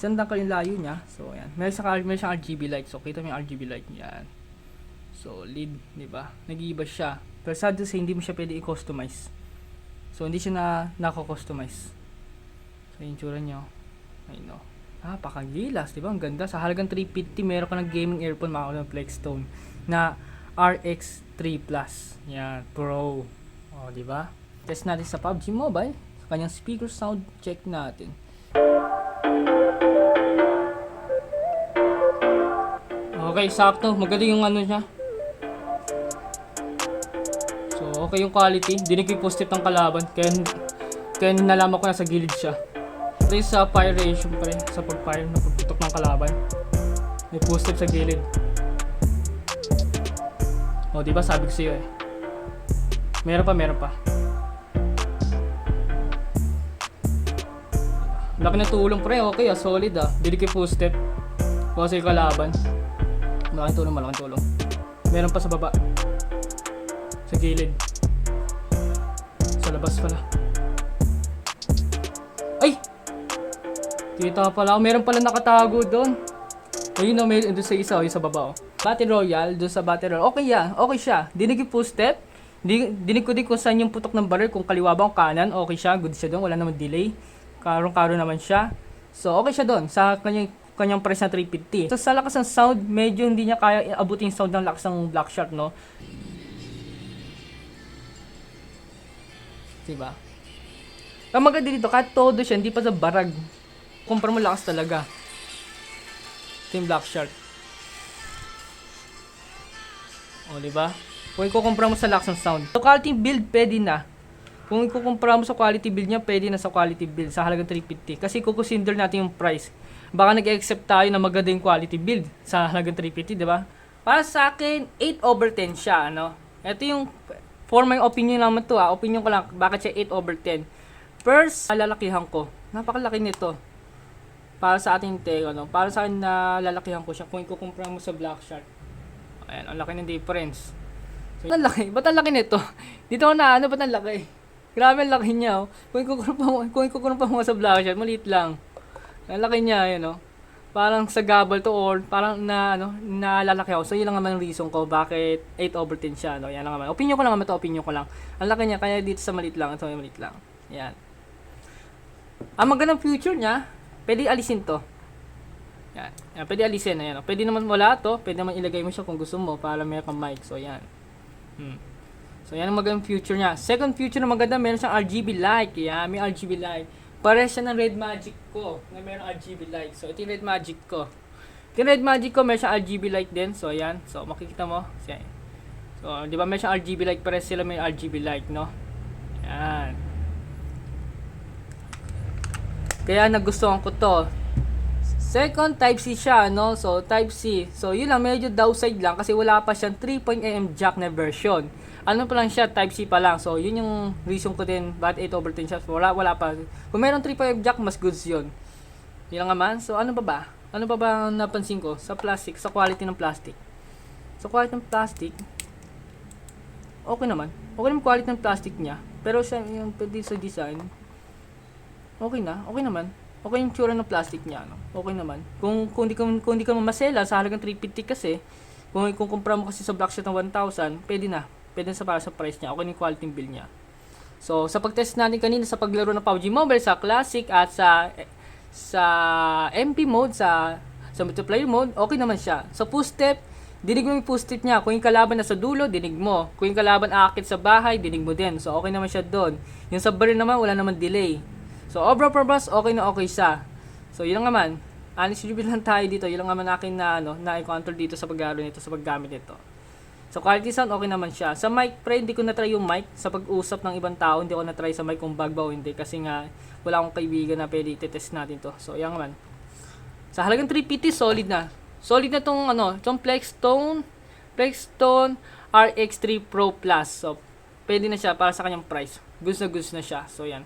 Isang dangkal yung layo niya. So, ayan. Meron siyang RGB light. So, kita mo yung RGB light niya. Solid, di ba? Nag-iiba siya. Pero sad to say, hindi mo siya pwede i-customize. So, hindi siya nako-customize. So, yung tsura niya. Ayun, no. Pakagilas, di ba? Ang ganda. Sa halagang 350, meron ka ng gaming earphone, mga ng Flextone na RX3 Plus. Yan, Pro. O, di ba? Test natin sa PUBG Mobile. Sa kanyang speaker sound, check natin. Okay, sakto. Magaling yung ano niya. So, okay yung quality. Dinig ko yung post-tip ng kalaban. Kaya nalaman ko na sa gilid siya. Ito yung sa fire ratio pa rin. Sa pag-fire na pagputok ng kalaban. May post-tip sa gilid. O, diba sabi ko sa'yo eh. Meron pa. Laki na tulong pre, okay solid Dinig ko yung post-tip. Kasi yung kalaban. Malaking tulong. Meron pa sa baba. Sa gilid. Sa labas pala. Ay! Kita pala. Meron pala nakatago doon. Ayun meron doon sa isa. Yung sa baba Battle Royale. Doon sa Battle Royale. Okay yan. Okay siya. Dinig yung full step. Dinig ko din kung saan yung putok ng barrel. Kung kaliwa ba o kanan. Okay siya. Good siya doon. Wala naman delay. Karong-karo naman siya. So okay siya doon. Sa kanyang price na 350. So sa lakas ng sound, medyo hindi niya kaya abutin yung sound ng lakas ng Black Shark, no? Diba? Ang maganda dito, kahit todo siya, hindi pa sa barag. Kumpara mo lakas talaga. Ito yung Black Shark. O, diba? Kung ikukumpara mo sa lakas ng sound. So quality build, pwede na. Kung ikukumpara mo sa quality build niya, pwede na sa quality build sa halagang 350. Kasi kukonsider natin yung price. Baka nag-accept tayo na maganda yung quality build sa halagang 350, di ba? Para sa akin, 8/10 siya, ano? Ito yung, for my opinion naman to opinion ko lang, bakit siya 8/10. First, lalakihan ko. Napakalaki nito. Para sa ating ano? Para sa akin, lalakihan ko siya kung ikukumpara mo sa Black Shark. Ayan, ang laki ng difference. So, ang laki. Ba't ang laki nito? Dito ko na, ba't ang laki? Grabe ang laki niya, Kung ikukumpara mo sa Black Shark, maliit lang. Ang laki niya, Parang sa gabal to or parang nalalaki ako. So, yun lang naman yung reason ko bakit 8/10 siya, Yan lang naman. Opinion ko lang naman to, opinion ko lang. Ang laki niya, kaya dito sa maliit lang. Ito yung maliit lang. Yan. Ang magandang future niya, pwede alisin to. Yan. Pwede alisin. Ayan. Pwede naman wala to. Pwede naman ilagay mo siya kung gusto mo para may kang mic. So, yan. So, yan ang magandang future niya. Second future na maganda, meron siyang RGB light. Yan, may RGB light. Pares siya ng Red Magic ko na meron RGB light. So, ito yung Red Magic ko. Ito yung Red Magic ko, meron siyang RGB light din. So, ayan. So, makikita mo. So, di ba meron siyang RGB light? Pares sila may RGB light, no? Yan. Kaya nagustuhan ko to. Second, Type-C siya, no? So, Type-C. So, yun lang, medyo downside lang kasi wala pa siyang 3.am jack na version. Ano pa lang siya, Type-C pa lang. So, yun yung reason ko din, bakit 8/10 siya. Wala pa. Kung meron 3.am jack, mas goods yun. Yun lang naman. So, ano pa ba? Ano pa ba napansin ko? Sa plastic, sa quality ng plastic. Sa quality ng plastic, okay naman. Okay naman quality ng plastic niya. Pero sa yung pwede sa design, okay naman. Okay yung tsura ng plastic niya, Okay naman. Kung di ka mamasela sa halagang 350 kasi, kung kumpara mo kasi sa Black Shark ng 1,000, pwede na. Pwede na para sa price niya. Okay yung quality build niya. So, sa pag-test natin kanina sa paglaro ng PUBG Mobile, sa Classic at sa MP mode, sa multiplayer mode, okay naman siya. Sa full step, dinig mo yung full step niya. Kung yung kalaban nasa dulo, dinig mo. Kung yung kalaban aakit sa bahay, dinig mo din. So, okay naman siya doon. Yung sa barrel naman, wala naman delay. So, overall purpose, okay na okay siya. So, yun lang naman. Honest review lang tayo dito. Yun lang naman akin na-encounter dito sa paglaro nito, sa paggamit nito. So, quality sound, okay naman siya. Sa mic, hindi ko na-try yung mic. Sa pag-usap ng ibang tao, hindi ko na-try sa mic kung bug ba o hindi. Kasi nga, wala akong kaibigan na pwede i-test natin to. So, yan naman. Sa halagang 350, solid na. Solid na itong Flextone RX3 Pro Plus. So, pwede na siya para sa kanyang price. Goods na siya. So, yan.